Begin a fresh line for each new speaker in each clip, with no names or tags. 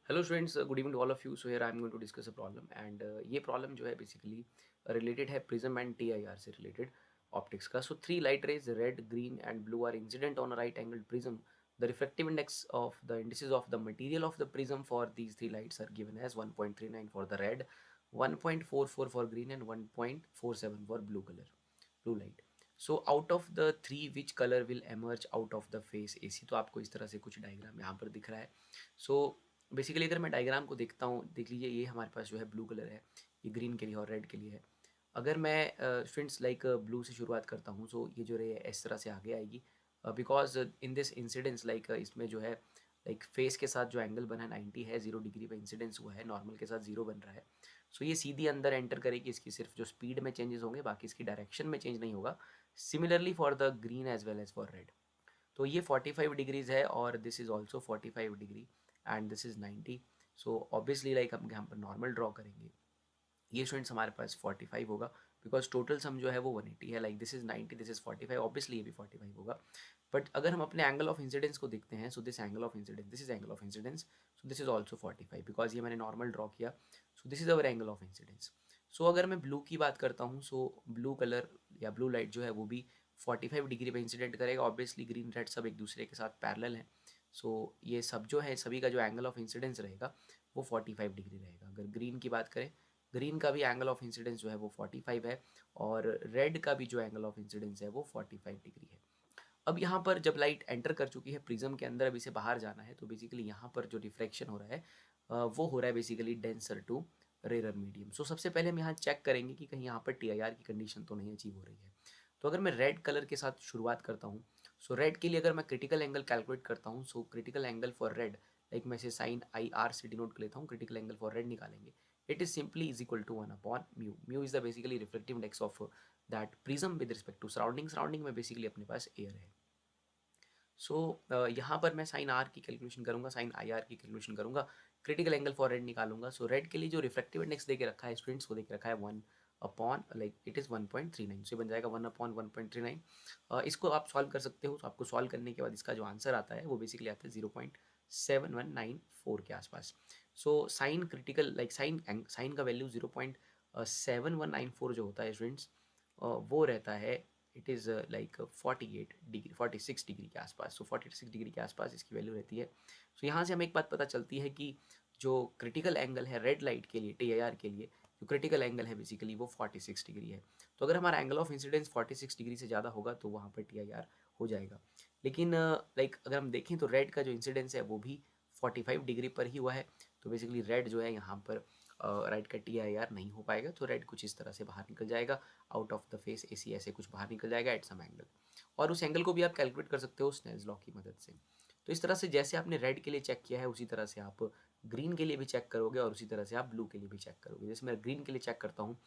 Hello students, good evening to all of you. So here I am going to discuss a problem and ये problem जो है basically related है prism and TIR से related optics का। So three light rays red, green and blue are incident on a right angled prism. The reflective index of the indices of the material of the prism for these three lights are given as 1.39 for the red, 1.44 for green and 1.47 for blue light. So out of the three which colour will emerge out of the phase AC. तो आपको इस तरह से कुछ diagram यहाँ पर दिख रहा है. सो बेसिकली अगर मैं डायग्राम को देखता हूँ, देख लीजिए ये हमारे पास जो है ब्लू कलर है, ये ग्रीन के लिए और रेड के लिए है. अगर मैं स्टूडेंट्स लाइक ब्लू से शुरुआत करता हूँ, सो ये जो रे इस तरह से आगे आएगी because in this incidence like इसमें जो है लाइक फेस के साथ जो एंगल बना है 90 है, 0 डिग्री पे इंसिडेंस हुआ है, नॉर्मल के साथ 0 बन रहा है. सो ये सीधी अंदर एंटर करेगी, इसकी सिर्फ जो स्पीड में चेंजेस होंगे, बाकी इसकी डायरेक्शन में चेंज नहीं होगा. Similarly for the green as well as for red. तो ये 45 डिग्रीज है और this is also 45 degree and this is 90. So obviously like हम यहाँ पर नॉर्मल ड्रॉ करेंगे, ये स्टूडेंट्स हमारे पास 45 होगा बिकॉज टोटल सम जो है वो 180 है. Like this is 90, this is 45, obviously ये भी 45 होगा. बट अगर हम अपने एंगल ऑफ इंसिडेंस को देखते हैं, so this angle of incidence, this is angle of incidence, so this is also 45 because ये मैंने नॉर्मल ड्रॉ किया. So this is our angle of incidence. So अगर मैं ब्लू की बात करता हूँ, सो ब्लू कलर या ब्लू लाइट जो है वो भी 45 डिग्री पे इंसिडेंट करेगा. ऑब्वियसली ग्रीन रेड सब एक दूसरे के साथ पैरेलल हैं. सो ये सब जो है सभी का जो एंगल ऑफ इंसिडेंस रहेगा वो 45 डिग्री रहेगा. अगर ग्रीन की बात करें, ग्रीन का भी एंगल ऑफ इंसिडेंस जो है वो 45 है और रेड का भी जो एंगल ऑफ इंसिडेंस है वो 45 डिग्री है. अब यहाँ पर जब लाइट एंटर कर चुकी है प्रिज्म के अंदर, अब इसे बाहर जाना है, तो बेसिकली यहाँ पर जो रिफ्लेक्शन हो रहा है वो हो रहा है basically denser to rarer medium. So सबसे पहले हम यहाँ चेक करेंगे कि कहीं यहाँ पर टीआईआर की कंडीशन तो नहीं अचीव हो रही है. तो अगर मैं रेड कलर के साथ शुरुआत करता हूँ, सो रेड के लिए अगर मैं क्रिटिकल एंगल कैलकुलेट करता हूँ, so critical angle for red, like मैं इसे साइन आई आर से डिनोट कर लेता हूँ, क्रिटिकल एंगल फॉर रेड निकालेंगे. It is simply is equal to 1 upon mu. Mu is the basically reflective index of that prism with respect to surrounding. Surrounding में basically अपने पास air है. सो यहाँ पर मैं साइन आर की कैलकुलेशन करूँगा, sign I R की कैलकुलेशन करूँगा, क्रिटिकल एंगल फॉर रेड निकालूंगा. सो रेड के लिए जो रिफ्लेक्टिव इंडेक्स दे के रखा है स्टूडेंट्स को, दे के रखा है 1 अपॉन लाइक इट इज़ 1.39. सो बन जाएगा 1 अपॉन 1.39. इसको आप सॉल्व कर सकते हो. तो आपको सॉल्व करने के बाद इसका जो आंसर आता है वो बेसिकली आता है 0.7194 के आसपास. So sine critical like sine का वैल्यू 0.7194 जो होता है स्टूडेंट्स, वो रहता है, it is like 48 degree, 46 degree के आसपास. सो 46 डिग्री के आसपास इसकी वैल्यू रहती है. सो यहाँ से हमें एक बात पता चलती है कि जो क्रिटिकल एंगल है रेड लाइट के लिए, टीआईआर के लिए जो क्रिटिकल एंगल है बेसिकली वो 46 डिग्री है. तो अगर हमारा एंगल ऑफ इंसिडेंस 46 डिग्री से ज़्यादा होगा तो वहाँ पर टीआईआर हो जाएगा. लेकिन लाइक अगर हम देखें तो रेड का जो इंसिडेंस है वो भी 45 डिग्री पर ही हुआ है. तो बेसिकली रेड जो है यहाँ पर रेड का टीआईआर नहीं हो पाएगा. तो रेड कुछ इस तरह से बाहर निकल जाएगा, out of the phase AC ऐसे कुछ बाहर निकल जाएगा एट सम एंगल. और उस एंगल को भी आप कैलकुलेट कर सकते हो स्नेल्स लॉ की मदद से. तो इस तरह से जैसे आपने रेड के लिए चेक किया है उसी तरह से आप ग्रीन के लिए भी चेक करोगे और उसी तरह से आप ब्लू के लिए भी चेक करोगे. जैसे मैं ग्रीन के लिए चेक करता हूँ,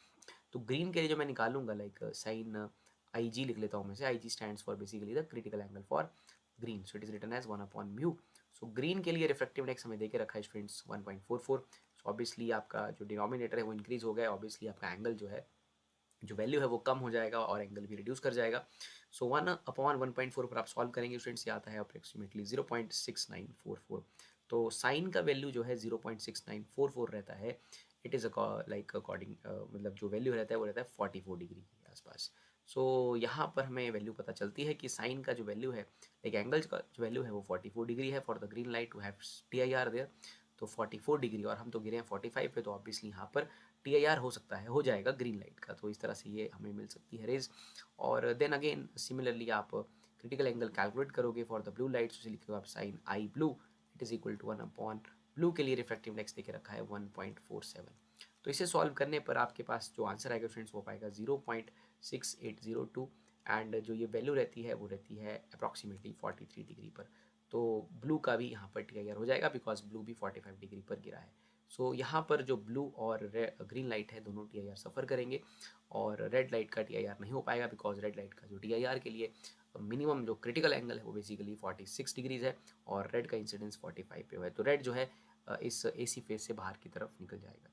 तो ग्रीन के लिए जो मैं निकालूंगा लाइक साइन आई जी लिख लेता हूँ मैं से. I G stand for basically the critical angle for green. So it is written as 1 upon mu. So green के लिए रिफ्लेक्टिव इंडेक्स हमें देके रखा है स्टूडेंट्स 1.44. सो ऑब्वियसली आपका जो डिनोमिनेटर है वो इंक्रीज हो गया, ऑब्वियसली आपका एंगल जो है, जो वैल्यू है वो कम हो जाएगा और एंगल भी रिड्यूस कर जाएगा. सो 1 अपॉन 1.4 पर आप सॉल्व करेंगे स्टूडेंट्स, ये आता है अप्रोक्सीमेटली 0.6944. तो साइन का वैल्यू जो है 0.6944 रहता है. इट इज़ लाइक अकॉर्डिंग मतलब जो वैल्यू रहता है वो रहता है 44 डिग्री के आसपास. सो यहाँ पर हमें वैल्यू पता चलती है कि साइन का जो वैल्यू है, लाइक एंगल का जो वैल्यू है वो 44 डिग्री है for the green light to have T I R there. तो 44 डिग्री और हम तो गिरे हैं 45 पे, तो ऑब्वियसली यहाँ पर टीआईआर हो सकता है, हो जाएगा ग्रीन लाइट का. तो इस तरह से ये हमें मिल सकती है रेज. और देन अगेन सिमिलरली आप क्रिटिकल एंगल कैलकुलेट करोगे फॉर द ब्लू लाइट. उसे लिखोगे आप sine i blue, it is equal to 1 upon blue के लिए रिफ्लेक्टिव इंडेक्स देके रखा है 1.47. तो इसे सॉल्व करने पर आपके पास जो आंसर आएगा फ्रेंड्स वो पाएगा 0.6802. एंड जो ये वैल्यू रहती है वो रहती है अप्रॉक्सीमेटली 43 डिग्री पर. तो ब्लू का भी यहाँ पर टीआईआर हो जाएगा बिकॉज ब्लू भी 45 डिग्री पर गिरा है. सो यहाँ पर जो ब्लू और ग्रीन लाइट है दोनों टीआईआर सफ़र करेंगे और रेड लाइट का टीआईआर नहीं हो पाएगा बिकॉज रेड लाइट का जो टीआईआर के लिए मिनिमम जो क्रिटिकल एंगल है वो बेसिकली 46 डिग्रीज है और रेड का इंसिडेंस 45 पे हुआ है. तो रेड जो है इस एसी फेज से बाहर की तरफ निकल जाएगा.